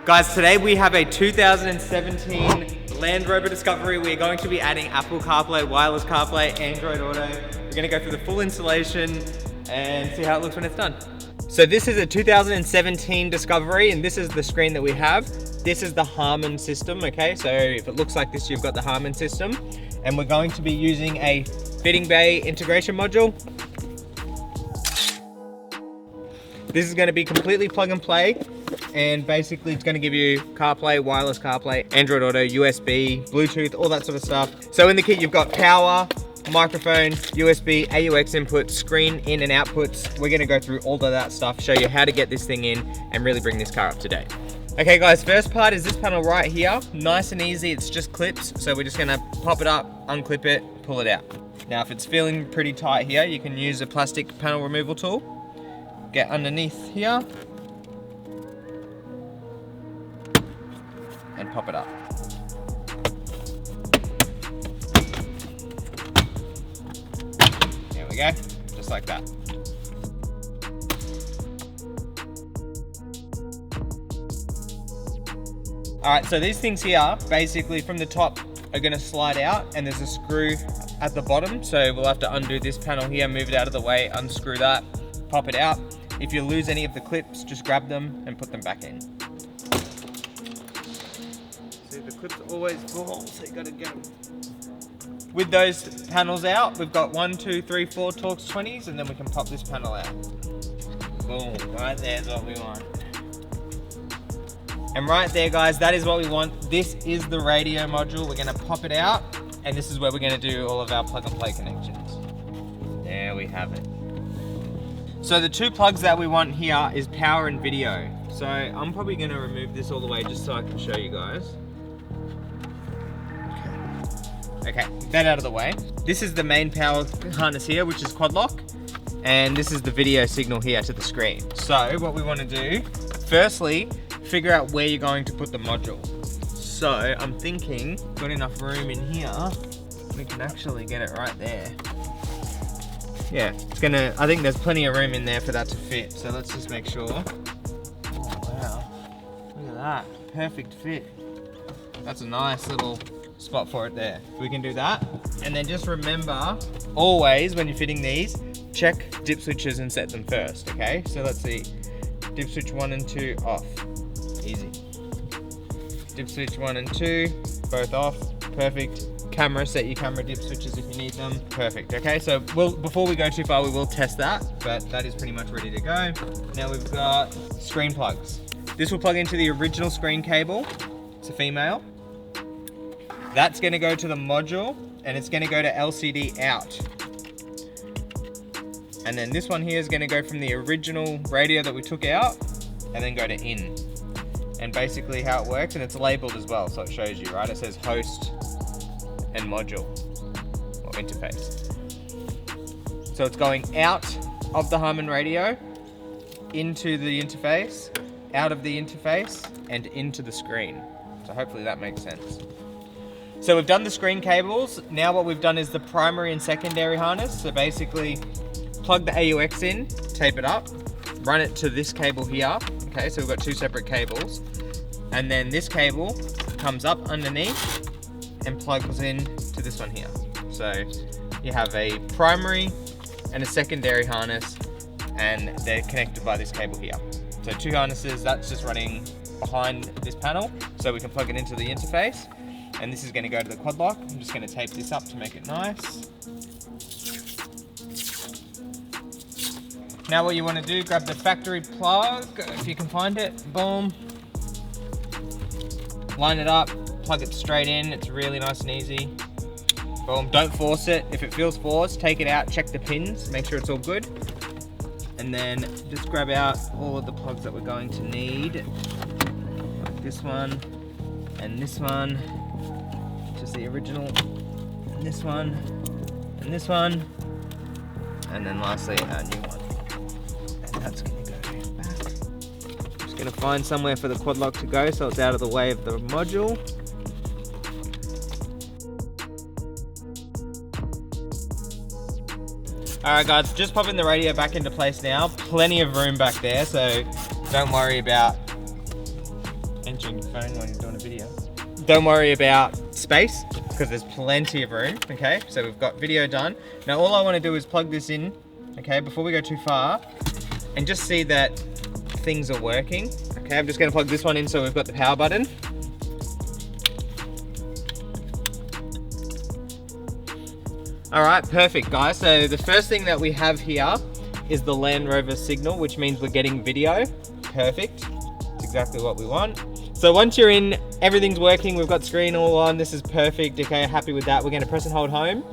Guys, today we have a 2017 Land Rover Discovery. We're going to be adding Apple CarPlay, wireless CarPlay, Android Auto. We're going to go through the full installation and see how it looks when it's done. So this is a 2017 Discovery, and this is the screen that we have. This is the Harman system, okay? So if it looks like this, you've got the Harman system. And we're going to be using a fitting bay integration module. This is going to be completely plug and play, and basically it's going to give you CarPlay, wireless CarPlay, Android Auto, USB, Bluetooth, all that sort of stuff. So in the kit you've got power, microphone, USB, AUX input, screen in and outputs. We're going to go through all of that stuff, show you how to get this thing in and really bring this car up to date. Okay guys, first part is this panel right here. Nice and easy, it's just clips. So we're just going to pop it up, unclip it, pull it out. Now if it's feeling pretty tight here, you can use a plastic panel removal tool. Get underneath here and pop it up. There we go, just like that. All right, so these things here, basically from the top are gonna slide out, and there's a screw at the bottom. So we'll have to undo this panel here, move it out of the way, unscrew that, pop it out. If you lose any of the clips, just grab them and put them back in. See, the clips always fall, so you gotta get them. With those panels out, we've got 1, 2, 3, 4 Torx 20s, and then we can pop this panel out. Boom, right there's what we want. And right there, guys, that is what we want. This is the radio module. We're gonna pop it out, and this is where we're gonna do all of our plug and play connections. There we have it. So the two plugs that we want here is power and video. So I'm probably gonna remove this all the way just so I can show you guys. Okay, that out of the way. This is the main power harness here, which is quad lock. And this is the video signal here to the screen. So what we wanna do, firstly, figure out where you're going to put the module. So I'm thinking, got enough room in here, we can actually get it right there. Yeah, I think there's plenty of room in there for that to fit. So let's just make sure. Oh wow, look at that, perfect fit. That's a nice little spot for it there. We can do that. And then just remember, always when you're fitting these, check dip switches and set them first, okay? So let's see, dip switch 1 and 2 off, easy. Dip switch 1 and 2, both off, perfect. Camera, set your camera dip switches if you need them. Perfect, okay? So before we go too far, we will test that, but that is pretty much ready to go. Now we've got screen plugs. This will plug into the original screen cable. It's a female. That's gonna go to the module, and it's gonna go to LCD out. And then this one here is gonna go from the original radio that we took out, and then go to in. And basically how it works, and it's labeled as well, so it shows you, right? It says host and module or interface. So it's going out of the Harman radio, into the interface, out of the interface, and into the screen. So hopefully that makes sense. So we've done the screen cables. Now what we've done is the primary and secondary harness. So basically plug the AUX in, tape it up, run it to this cable here. Okay, so we've got two separate cables. And then this cable comes up underneath and plugs in to this one here. So you have a primary and a secondary harness, and they're connected by this cable here. So two harnesses, that's just running behind this panel, so we can plug it into the interface. And this is going to go to the quad lock. I'm just going to tape this up to make it nice. Now what you want to do, grab the factory plug, if you can find it, boom. Line it up, plug it straight in, it's really nice and easy. Boom, don't force it. If it feels forced, take it out, check the pins, make sure it's all good. And then just grab out all of the plugs that we're going to need. Like this one, and this one, which is the original, and this one, and this one, and then lastly our new one. And that's gonna go back. Just gonna find somewhere for the quad lock to go so it's out of the way of the module. Alright guys, just popping the radio back into place now. Plenty of room back there, so don't worry about watching your phone when you're doing a video. Don't worry about space, because there's plenty of room, okay? So we've got video done. Now all I want to do is plug this in, okay, before we go too far, and just see that things are working. Okay, I'm just going to plug this one in so we've got the power button. All right, perfect guys. So the first thing that we have here is the Land Rover signal, which means we're getting video. Perfect, it's exactly what we want. So once you're in, everything's working, we've got screen all on, this is perfect, okay, happy with that. We're gonna press and hold home.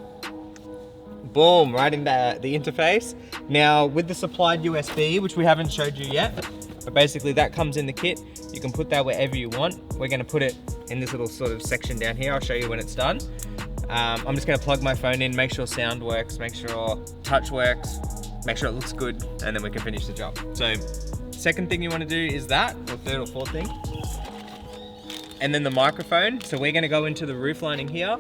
Boom, right in the interface. Now with the supplied USB, which we haven't showed you yet, but basically that comes in the kit. You can put that wherever you want. We're gonna put it in this little sort of section down here. I'll show you when it's done. I'm just gonna plug my phone in, make sure sound works, make sure touch works, make sure it looks good, and then we can finish the job. So, second thing you wanna do is that, or third or fourth thing. And then the microphone. So we're gonna go into the roof lining here,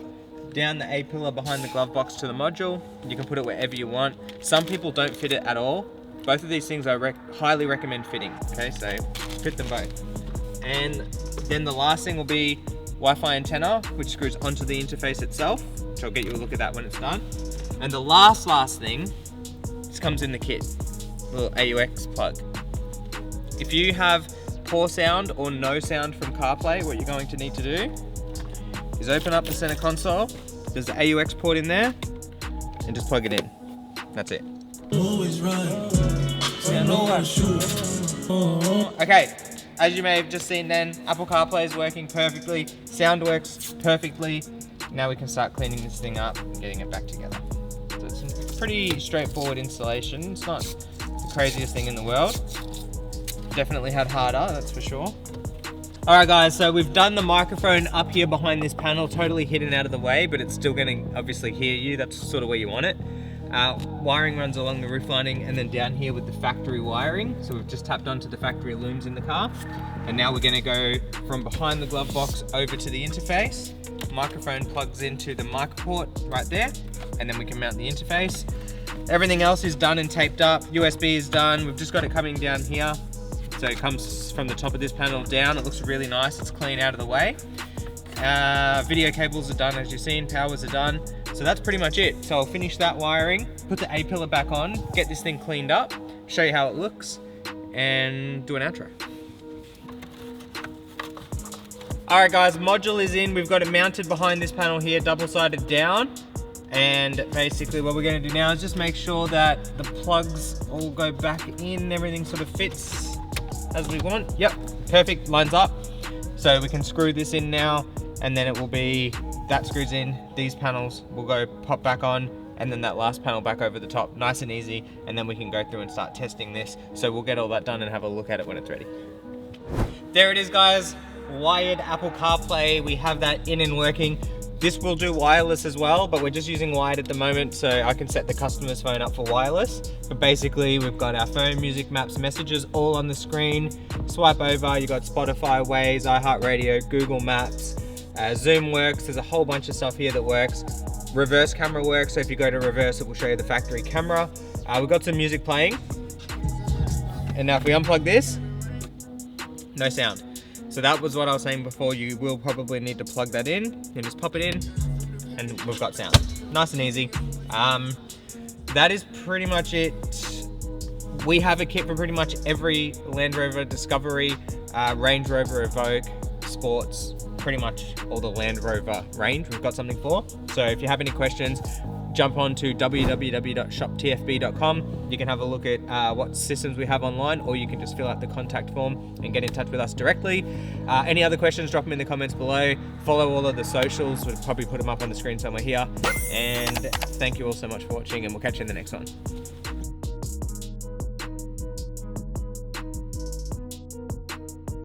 down the A-pillar behind the glove box to the module. You can put it wherever you want. Some people don't fit it at all. Both of these things I highly recommend fitting, okay? So, fit them both. And then the last thing will be Wi-Fi antenna, which screws onto the interface itself, which I'll get you a look at that when it's done. And the last thing, this comes in the kit, little AUX plug. If you have poor sound or no sound from Carplay, what you're going to need to do is open up the center console, there's the AUX port in there, and just plug it in. That's it. Okay. As you may have just seen then, Apple CarPlay is working perfectly, sound works perfectly. Now we can start cleaning this thing up and getting it back together. So it's a pretty straightforward installation. It's not the craziest thing in the world. Definitely had harder, that's for sure. All right guys, so we've done the microphone up here behind this panel, totally hidden out of the way, but it's still gonna obviously hear you. That's sort of where you want it. Wiring runs along the roof lining and then down here with the factory wiring. So we've just tapped onto the factory looms in the car. And now we're gonna go from behind the glove box over to the interface. Microphone plugs into the mic port right there, and then we can mount the interface. Everything else is done and taped up. USB is done. We've just got it coming down here. So it comes from the top of this panel down. It looks really nice. It's clean out of the way. Video cables are done, as you've seen. Powers are done. So that's pretty much it. So I'll finish that wiring, put the A-pillar back on, get this thing cleaned up, show you how it looks, and do an outro. All right guys, module is in. We've got it mounted behind this panel here, double-sided down. And basically what we're gonna do now is just make sure that the plugs all go back in, everything sort of fits as we want. Yep, perfect, lines up. So we can screw this in now, and then it will be, that screws in, these panels will go pop back on, and then that last panel back over the top, nice and easy, and then we can go through and start testing this. So we'll get all that done and have a look at it when it's ready. There it is guys, wired Apple CarPlay. We have that in and working. This will do wireless as well, but we're just using wired at the moment, so I can set the customer's phone up for wireless. But basically, we've got our phone, music, maps, messages all on the screen. Swipe over, you got Spotify, Waze, iHeartRadio, Google Maps, Zoom works. There's a whole bunch of stuff here that works. Reverse camera works, so if you go to reverse, it will show you the factory camera. We've got some music playing. And now if we unplug this, no sound. So that was what I was saying before. You will probably need to plug that in and just pop it in, and we've got sound. Nice and easy. That is pretty much it. We have a kit for pretty much every Land Rover Discovery, Range Rover Evoque, Sports, pretty much all the Land Rover range we've got something for. So if you have any questions, jump on to www.shoptfb.com. You can have a look at what systems we have online, or you can just fill out the contact form and get in touch with us directly. Any other questions, drop them in the comments below. Follow all of the socials. We'll probably put them up on the screen somewhere here. And thank you all so much for watching, and we'll catch you in the next one.